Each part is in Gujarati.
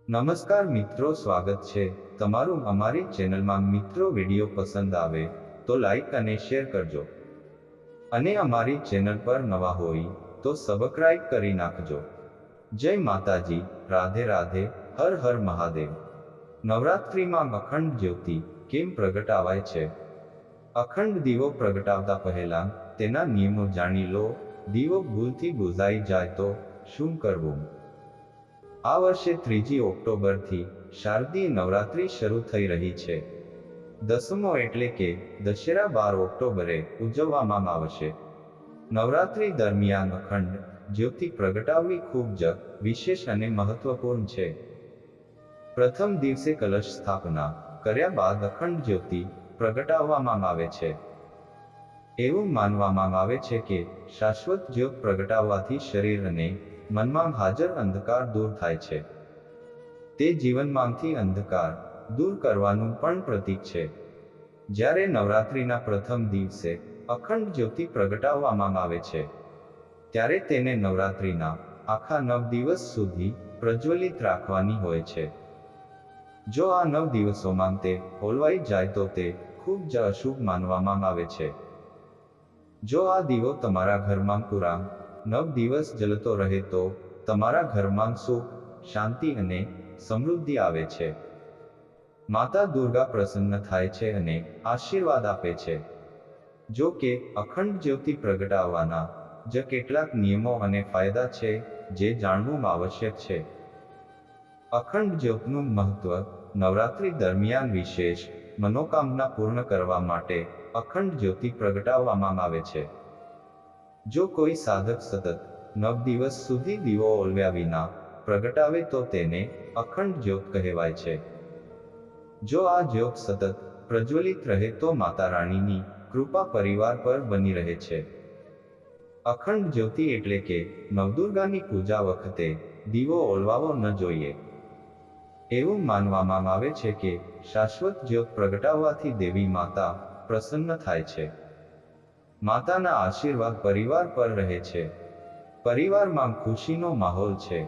નમસ્કાર મિત્રો, સ્વાગત છે તમારું અમારી ચેનલમાં। મિત્રો, વિડીયો પસંદ આવે તો લાઈક અને શેર કરજો અને અમારી ચેનલ પર નવા હોય તો સબસ્ક્રાઇબ કરી નાખજો। જય માતાજી, રાધે રાધે, હર હર મહાદેવ। નવરાત્રિમાં અખંડ જ્યોતિ કેમ પ્રગટાવાય છે? અખંડ દીવો પ્રગટાવતા પહેલા તેના નિયમો જાણી લો। દીવો ભૂલથી બુઝાઈ જાય તો શું કરવું? આ વર્ષે 3 ઓક્ટોબરથી શારદીય નવરાત્રિ શરૂ થઈ રહી છે। દસમો એટલે કે દશેરા 12 ઓક્ટોબરે ઉજવવામાં આવશે। નવરાત્રિ દરમિયાન અખંડ જ્યોતિ પ્રગટાવવી ખૂબ જ વિશેષ અને મહત્વપૂર્ણ છે। પ્રથમ દિવસે કલશ સ્થાપના કર્યા બાદ અખંડ જ્યોતિ પ્રગટાવવામાં આવે છે। એવું માનવામાં આવે છે કે શાશ્વત જ્યોત પ્રગટાવવાથી શરીર અને મનમાં હાજર અંધકાર દૂર થાય છે। તે જીવનમાંથી અંધકાર દૂર કરવાનું પણ પ્રતીક છે। જ્યારે નવરાત્રિના પ્રથમ દિવસે અખંડ જ્યોતિ પ્રગટાવવામાં આવે છે ત્યારે તેને નવરાત્રિના આખા 9 દિવસ સુધી પ્રજ્વલિત રાખવાની હોય છે। જો આ 9 દિવસોમાં તે ઓલવાઈ જાય તો તે ખૂબ જ અશુભ માનવામાં આવે છે। જો આ દીવો તમારા ઘરમાં પૂરા 9 દિવસ જલતો રહે તો તમારા ઘરમાં સુખ, શાંતિ અને સમૃદ્ધિ આવે છે। માતા દુર્ગા પ્રસન્ન થાય છે અને આશીર્વાદ આપે છે। જો કે અખંડ જ્યોતિ પ્રગટાવવાના જ કેટલાક નિયમો અને ફાયદા છે જે જાણવું આવશ્યક છે। અખંડ જ્યોતનું મહત્વ: નવરાત્રિ દરમિયાન વિશેષ મનોકામના પૂર્ણ કરવા માટે અખંડ જ્યોતિ પ્રગટાવવામાં આવે છે। જો કોઈ સાધક સતત 9 દિવસ સુધી દીવો ઓલવ્યા વિના પ્રગટાવે તો તેને અખંડ જ્યોત કહેવાય છે। જો આ જ્યોત સતત પ્રજ્વલિત રહે તો માતા રાણીની કૃપા પરિવાર પર બની રહે છે। અખંડ જ્યોતિ એટલે કે નવદુર્ગાની પૂજા વખતે દીવો ઓલવાવો ન જોઈએ। એવું માનવામાં આવે છે કે શાશ્વત જ્યોત પ્રગટાવવાથી દેવી માતા પ્રસન્ન થાય છે। માતાના આશીર્વાદ પરિવાર પર રહે છે। પરિવારમાં ખુશીનો માહોલ છે।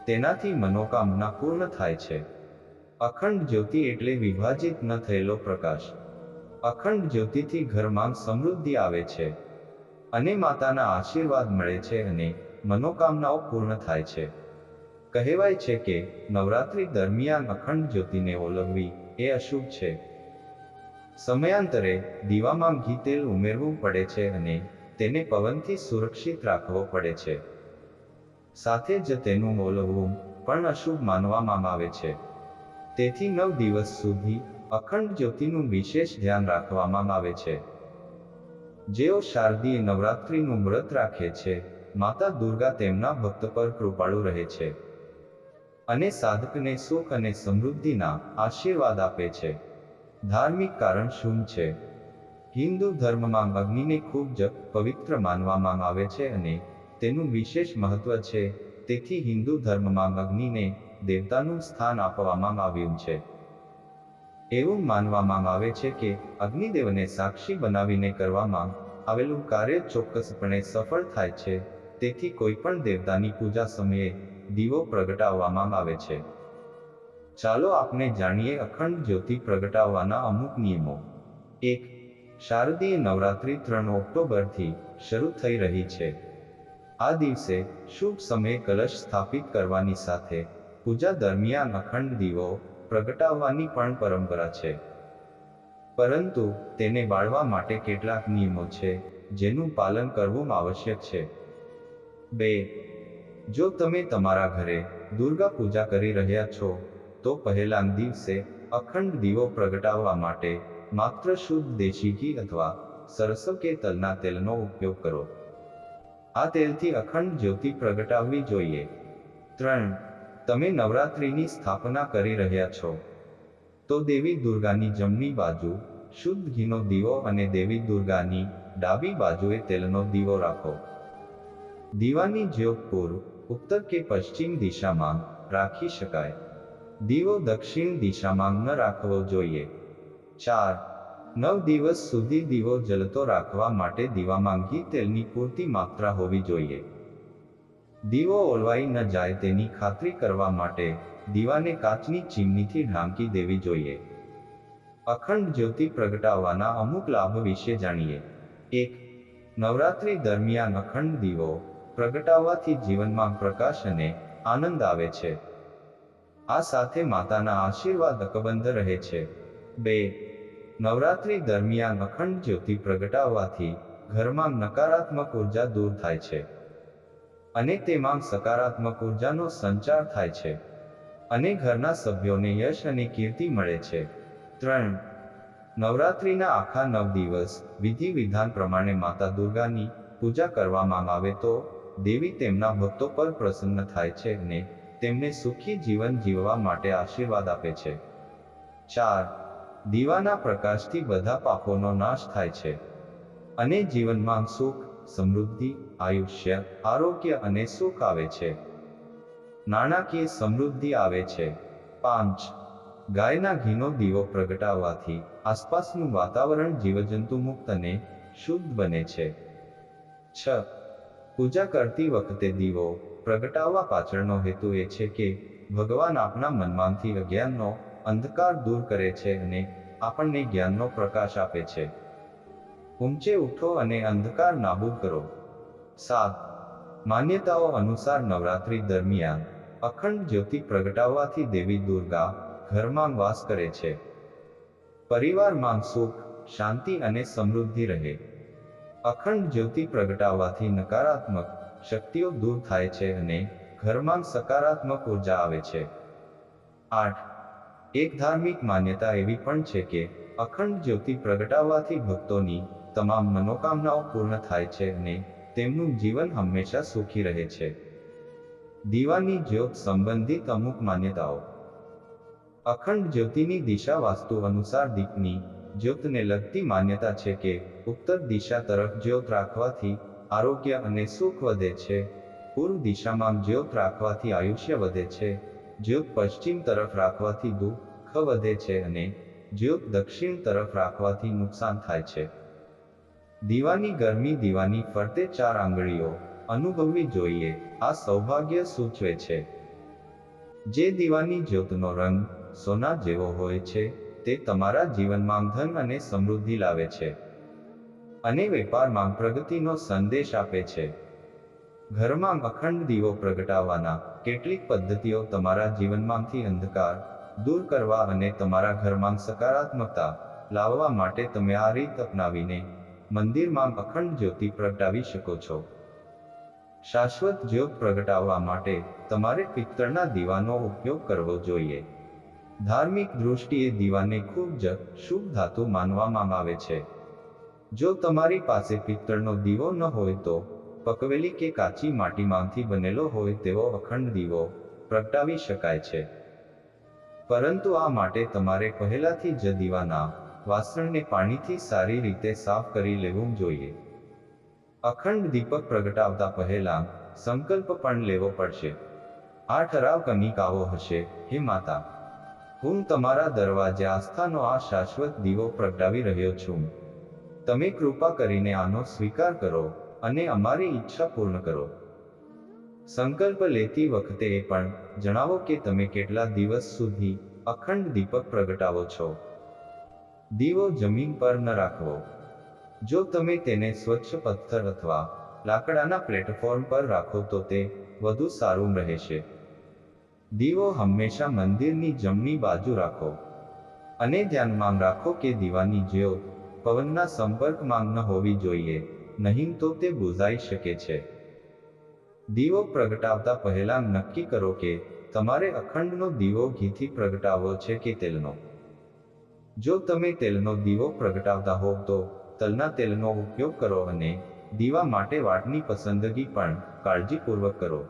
તેનાથી મનોકામના પૂર્ણ થાય છે। અખંડ જ્યોતિ એટલે વિભાજિત ન થયેલો પ્રકાશ। અખંડ જ્યોતિથી ઘરમાં સમૃદ્ધિ આવે છે અને માતાના આશીર્વાદ મળે છે અને મનોકામનાઓ પૂર્ણ થાય છે। કહેવાય છે કે નવરાત્રિ દરમિયાન અખંડ જ્યોતિને ઓલવવી એ અશુભ છે। સમયાંતરે દીવામાં ઘી તેલ ઉમેરવું પડે છે અને તેને પવનથી સુરક્ષિત રાખવો પડે છે। સાથે જ તેનું ઓલવવું પણ અશુભ માનવામાં આવે છે। તેથી 9 દિવસ સુધી અખંડ જ્યોતિનું વિશેષ ધ્યાન રાખવામાં આવે છે। જેઓ શારદીય નવરાત્રિનું વ્રત રાખે છે, માતા દુર્ગા તેમના ભક્ત પર કૃપાળુ રહે છે અને સાધકને સુખ અને સમૃદ્ધિના આશીર્વાદ આપે છે। ધાર્મિક કારણ શું છે? હિન્દુ ધર્મમાં અગ્નિને ખૂબ જ પવિત્ર માનવામાં આવે છે અને તેનું વિશેષ મહત્વ છે। તેથી હિન્દુ ધર્મમાં અગ્નિને દેવતાનું સ્થાન આપવામાં આવ્યું છે। એવું માનવામાં આવે છે કે અગ્નિદેવને સાક્ષી બનાવીને કરવામાં આવેલું કાર્ય ચોક્કસપણે સફળ થાય છે। તેથી કોઈ પણ દેવતાની પૂજા સમયે દીવો પ્રગટાવવામાં આવે છે। ચાલો આપણે જાણીએ અખંડ જ્યોતિ પ્રગટાવવાના અમુક નિયમો। 1. શારદીય નવરાત્રિ 3 ઓક્ટોબરથી શરૂ થઈ રહી છે। આ દિવસે શુભ સમયે કલશ સ્થાપિત કરવાની સાથે પૂજા દરમિયાન અખંડ દીવો પ્રગટાવવાની પણ પરંપરા છે। પરંતુ તેને બાળવા માટે કેટલાક નિયમો છે જેનું પાલન કરવું આવશ્યક છે। 2. જો તમે તમારા ઘરે દુર્ગા પૂજા કરી રહ્યા છો તો પહેલા દિવસે અખંડ દીવો પ્રગટાવવા માટે માત્ર શુદ્ધ દેશી ઘી અથવા સરસવ કે તલના તેલનો ઉપયોગ કરો। આ તેલથી અખંડ જ્યોતિ પ્રગટાવવી જોઈએ। 3. તમે નવરાત્રિની સ્થાપના કરી રહ્યા છો તો દેવી દુર્ગાની જમણી બાજુ શુદ્ધ ઘીનો દીવો અને દેવી દુર્ગાની ડાબી બાજુએ તેલનો દીવો રાખો। દીવાની જ્યોત પૂર્વ, ઉત્તર કે પશ્ચિમ દિશામાં રાખી શકાય। દીવો દક્ષિણ દિશામાં ન રાખવો જોઈએ। 4. 9 દિવસ સુધી દીવો જલતો રાખવા માટે દીવામાં ઘી તેલની પૂરતી માત્રા હોવી જોઈએ। દીવો ઓલવાઈ ન જાય તેની ખાતરી કરવા માટે દીવાને કાચની ચીમનીથી ઢાંકી દેવી જોઈએ. અખંડ જ્યોતિ પ્રગટાવવાના અમુક લાભ વિશે જાણીએ. 1. નવરાત્રિ દરમિયાન અખંડ દીવો પ્રગટાવવાથી જીવનમાં પ્રકાશ અને આનંદ આવે છે. આ સાથે માતાના આશીર્વાદ અકબંધ રહે છે. 2. નવરાત્રિ દરમિયાન અખંડ જ્યોતિ પ્રગટાવવાથી ઘરમાં નકારાત્મક ઉર્જા દૂર થાય છે અને તેમાં સકારાત્મક ઉર્જાનો સંચાર થાય છે અને ઘરના સભ્યોને યશ અને કીર્તિ મળે છે. 3. નવરાત્રિના આખા 9 દિવસ વિધિ વિધાન પ્રમાણે માતા દુર્ગાની પૂજા કરવામાં આવે તો દેવી તેમના ભક્તો પર પ્રસન્ન થાય છે અને તેમને સુખી જીવન જીવવા માટે આશીર્વાદ આપે છે. 4. દીવાના પ્રકાશથી બધા પાપોનો નાશ થાય છે અને જીવનમાં સુખ, સમૃદ્ધિ, આયુષ્ય, આરોગ્ય અને સુખ આવે છે. નાણાકીય સમૃદ્ધિ આવે છે. 5. ગાયના ઘીનો દીવો પ્રગટાવવાથી આસપાસનું વાતાવરણ જીવજંતુ મુક્ત અને શુદ્ધ બને છે. 6. પૂજા કરતી વખતે દીવો પ્રગટાવવા પાછળનો હેતુ એ છે કે ભગવાન આપણા મનમાંથી અજ્ઞાનનો અંધકાર દૂર કરે છે અને આપણને જ્ઞાનનો પ્રકાશ આપે છે. ઊંચે ઉઠો અને અંધકાર નાબૂદ કરો. 7. માન્યતાઓ અનુસાર નવરાત્રિ દરમિયાન અખંડ જ્યોતિ પ્રગટાવવાથી દેવી દુર્ગા ઘરમાં વાસ કરે છે. પરિવારમાં સુખ, શાંતિ અને સમૃદ્ધિ રહે. અખંડ જ્યોતિ પ્રગટાવવાથી નકારાત્મક શક્તિઓ દૂર થાય છે અને ઘરમાં સકારાત્મક ઉર્જા આવે છે. 8. એક ધાર્મિક માન્યતા એવી પણ છે કે અખંડ જ્યોતિ પ્રગટાવવાથી ભક્તોની તમામ મનોકામનાઓ પૂર્ણ થાય છે અને તેમનું જીવન હંમેશા સુખી રહે છે. દીવાની જ્યોત સંબંધિત અમુક માન્યતાઓ. અખંડ જ્યોતિની દિશા વાસ્તુ અનુસાર દીપની જ્યોતને લગતી માન્યતા છે કે ઉત્તર દિશા તરફ જ્યોત રાખવાથી આરોગ્ય અને સુખ વધે છે. પૂર્વ દિશામાં જ્યોત રાખવાથી આયુષ્ય વધે છે. જ્યોત પશ્ચિમ તરફ રાખવાથી દુઃખ વધે છે અને જ્યોત દક્ષિણ તરફ રાખવાથી નુકસાન થાય છે. દીવાની ગરમી. દીવાની ફરતે 4 આંગળીઓ અનુભવવી જોઈએ. આ સૌભાગ્ય સૂચવે છે. જે દીવાની જ્યોતનો રંગ સોના જેવો હોય છે તે તમારા જીવનમાં ધન અને સમૃદ્ધિ લાવે છે અને વેપારમાં પ્રગતિનો સંદેશ આપે છે. ઘરમાં અખંડ દીવો પ્રગટાવવાના કેટલીક પદ્ધતિઓ. તમારા જીવનમાંથી અંધકાર દૂર કરવા અને તમારા ઘરમાં સકારાત્મકતા લાવવા માટે તમે આ રીત અપનાવીને મંદિરમાં અખંડ જ્યોતિ પ્રગટાવી શકો છો. શાશ્વત જ્યોત પ્રગટાવવા માટે તમારે પિત્તળના દીવાનો ઉપયોગ કરવો જોઈએ. ધાર્મિક દૃષ્ટિએ દીવાને ખૂબ જ શુભ ધાતુ માનવામાં આવે છે. જો તમારી પાસે પિત્તળનો દીવો ન હોય તો પકવેલી કે કાચી માટીમાંથી બનેલો હોય તેવો અખંડ દીવો પ્રગટાવી શકાય છે. પરંતુ આ માટે તમારે પહેલાથી જ દીવાના વાસણને પાણીથી સારી રીતે સાફ કરી લેવું જોઈએ. અખંડ દીપક પ્રગટાવતા પહેલા સંકલ્પ પણ લેવો પડશે. આ ઠરાવ કંઈક આવો હશે: હે માતા, હું તમારા દરવાજે આસ્થાનો આ શાશ્વત દીવો પ્રગટાવી રહ્યો છું. તમે કૃપા કરીને આનો સ્વીકાર કરો અને અમારી ઈચ્છા પૂર્ણ કરો. સંકલ્પ લેતી વખતે એ પણ જણાવો કે તમે કેટલા દિવસ સુધી અખંડ દીપક પ્રગટાવો છો. દીવો જમીન પર ન રાખવો. જો તમે તેને સ્વચ્છ પથ્થર અથવા લાકડાના પ્લેટફોર્મ પર રાખો તો તે વધુ સારું રહેશે. દીવો હંમેશા મંદિરની જમણી બાજુ રાખો અને ધ્યાનમાં રાખો કે દીવાની જ્યોત પવનના સંપર્કમાં ન હોવી જોઈએ, નહીં તો તે બુઝાઈ શકે છે. દીવો પ્રગટાવતા પહેલા નક્કી કરો કે તમારે અખંડનો દીવો ઘીથી પ્રગટાવવો છે કે તેલનો. જો તમે તેલનો દીવો પ્રગટાવતા હોવ તો તલના તેલનો ઉપયોગ કરો અને દીવા માટે વાટની પસંદગી પણ કાળજીપૂર્વક કરો.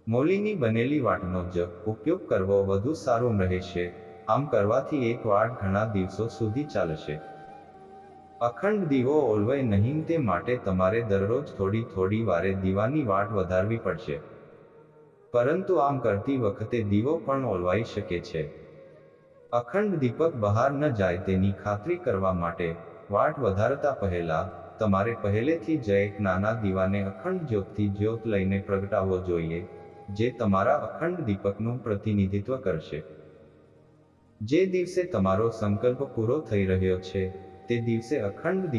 મોલીની બનેલી વાટનો જ ઉપયોગ કરવો વધુ સારું રહેશે. આમ કરવાથી એક વાટ ઘણા દિવસો સુધી ચાલશે. અખંડ દીવો ઓલવાય નહીં તે માટે તમારે દરરોજ થોડી વારે દીવાની વાટ વધારવી પડશે. પરંતુ આમ કરતી વખતે દીવો પણ ઓલવાઈ શકે છે. અખંડ દીપક બહાર ન જાય તેની ખાતરી કરવા માટે વાટ વધારતા પહેલા તમારે પહેલેથી જ એક નાના દીવાને અખંડ જ્યોતથી જ્યોત લઈને પ્રગટાવવો જોઈએ. જે તમારા અખંડ દીપકનું પ્રતિનિધિત્વ કરશે. જે દિવસે તમારો સંકલ્પ પૂરો થઈ રહ્યો છે તે દિવસે અખંડ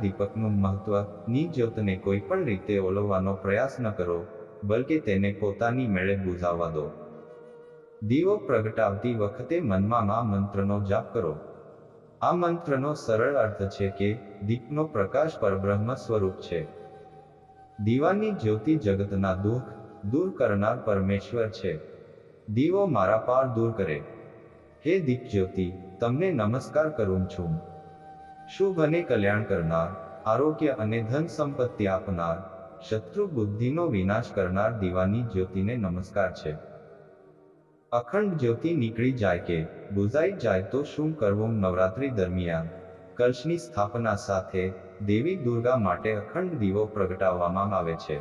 દીપકનું મહત્વ ની જ્યોતને કોઈ પણ રીતે ઓલવવાનો પ્રયાસ ન કરો, બલકે તેને પોતાની મેળે બુઝાવવા દો. દીવો પ્રગટાવતી વખતે મનમાં આ મંત્રનો જાપ કરો. આ મંત્રનો સરળ અર્થ છે કે દીપનો પ્રકાશ પરબ્રહ્મ સ્વરૂપ છે. દીવાની જ્યોતિ જગતના દુઃખ દૂર કરનાર પરમેશ્વર છે. દીવો મારા પાર દૂર કરે. હે દીપ જ્યોતિ, તમને નમસ્કાર કરું છું. શુભ અને કલ્યાણ કરનાર, આરોગ્ય અને ધન સંપત્તિ આપનાર, શત્રુ બુદ્ધિનો વિનાશ કરનાર દીવાની જ્યોતિને નમસ્કાર છે. અખંડ જ્યોતિ નીકળી જાય કે બુઝાઈ જાય તો શું કરવું? નવરાત્રિ દરમિયાન કલશની સ્થાપના સાથે દેવી દુર્ગા માટે અખંડ દીવો પ્રગટાવવામાં આવે છે.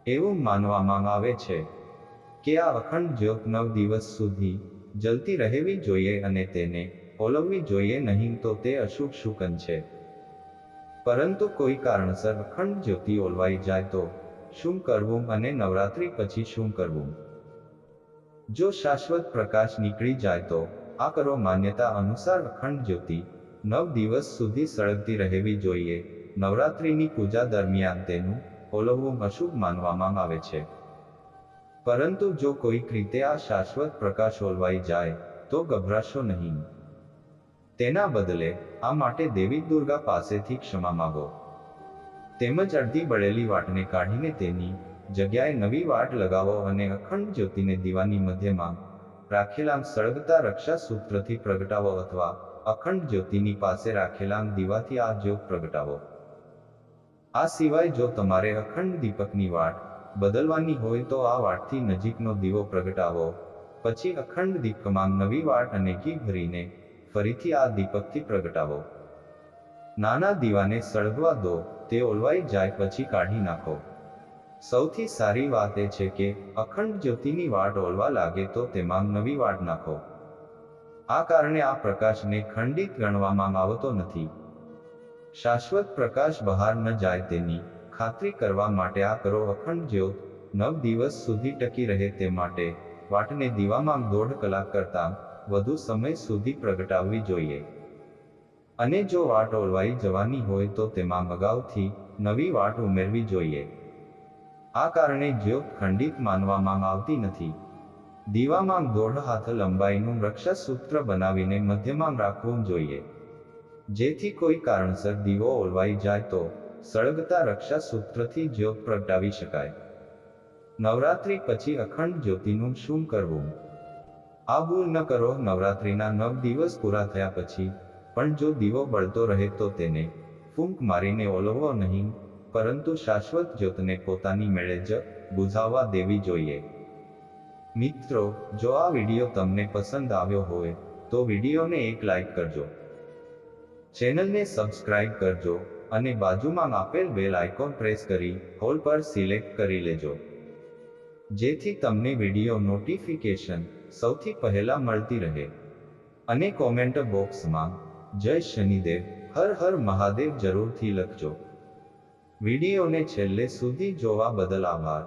એવું માનવામાં આવે છે કે આ અખંડ જ્યોત 9 દિવસ સુધી જલતી રહેવી જોઈએ અને તેને ઓલવવી જોઈએ નહીં તો તે અશુભ શુકન છે. પરંતુ કોઈ કારણસર અખંડ જ્યોતિ ઓલવાઈ જાય તો શું કરવું અને નવરાત્રિ પછી શું કરવું? જો શાશ્વત પ્રકાશ નીકળી જાય તો આ કરો. માન્યતા અનુસાર અખંડ જ્યોતિ 9 દિવસ સુધી સળગતી રહેવી જોઈએ. નવરાત્રિની પૂજા દરમિયાન તેનું ઓલવવું અશુભ માનવામાં આવે છે. પરંતુ જો કોઈક રીતે આ શાશ્વત પ્રકાશ ઓલવાઈ જાય તો ગભરાશો નહીં. તેના બદલે આ માટે દેવી દુર્ગા પાસેથી ક્ષમા માંગો. તેમજ અડધી બળેલી વાટને કાઢીને તેની જગ્યાએ નવી વાટ લગાવો અને અખંડ જ્યોતિને દીવાની મધ્યમાં રાખેલા સળગતા રક્ષા સૂત્રથી પ્રગટાવો અથવા અખંડ જ્યોતિની પાસે રાખેલા દીવાથી આ જ્યોત પ્રગટાવો. આ સિવાય જો તમારે અખંડ દીપકની વાટ બદલવાની હોય તો આ વાટથી નજીકનો દીવો પ્રગટાવો. પછી અખંડ દીપકમાં નવી વાટ અને ઘી ભરીને ફરીથી આ દીપકથી પ્રગટાવો. નાના દીવાને સળગવા દો. તે ઓલવાઈ જાય પછી કાઢી નાખો. સૌથી સારી વાત એ છે કે અખંડ જ્યોતિની વાટ ઓલવા લાગે તો તેમાં નવી વાટ નાખો. આ કારણે આ પ્રકાશને ખંડિત ગણવામાં આવતો નથી. શાશ્વત પ્રકાશ બહાર ન જાય તેની ખાતરી કરવા માટે આ કરો. અખંડ જ્યોત 9 દિવસ સુધી ટકી રહે તે માટે વાટને દીવામાં 1.5 કલાક કરતાં વધુ સમય સુધી પ્રગટાવવી જોઈએ. અને જો વાટ ઓલવાઈ જવાની હોય તો તેમાં અગાઉથી નવી વાટ ઉમેરવી જોઈએ. આ કારણે જ્યોત ખંડિત માનવામાં આવતી નથી. દીવામાં 1.5 હાથ લંબાઈનું રક્ષા સૂત્ર બનાવીને મધ્યમાં રાખવું જોઈએ. જેથી કોઈ કારણસર દીવો ઓલવાઈ જાય તો સળગતા રક્ષા સૂત્રથી જ્યોત પ્રગટાવી શકાય. નવરાત્રિ પછી અખંડ જ્યોતિનું શું કરવું? આ ભૂલ ન કરો. નવરાત્રિના 9 દિવસ પૂરા થયા પછી પણ જો દીવો બળતો રહે તો તેને ફૂંક મારીને ઓલવવો નહીં, પરંતુ શાશ્વત જ્યોતને પોતાની મેળે જ બુઝાવવા દેવી જોઈએ. મિત્રો, જો આ વિડીયો તમને પસંદ આવ્યો હોય તો વિડીયોને એક લાઈક કરજો, ચેનલને સબસ્ક્રાઇબ કરજો અને બાજુમાં આપેલ બેલ આઇકોન પ્રેસ કરી ઓલ પર સિલેક્ટ કરી લેજો, જેથી તમને વિડીયો નોટિફિકેશન સૌથી પહેલા મળતી રહે. અને કોમેન્ટ બોક્સમાં જય શનિદેવ, હર હર મહાદેવ જરૂરથી લખજો. વિડીયોને છેલ્લે સુધી જોવા બદલ આભાર.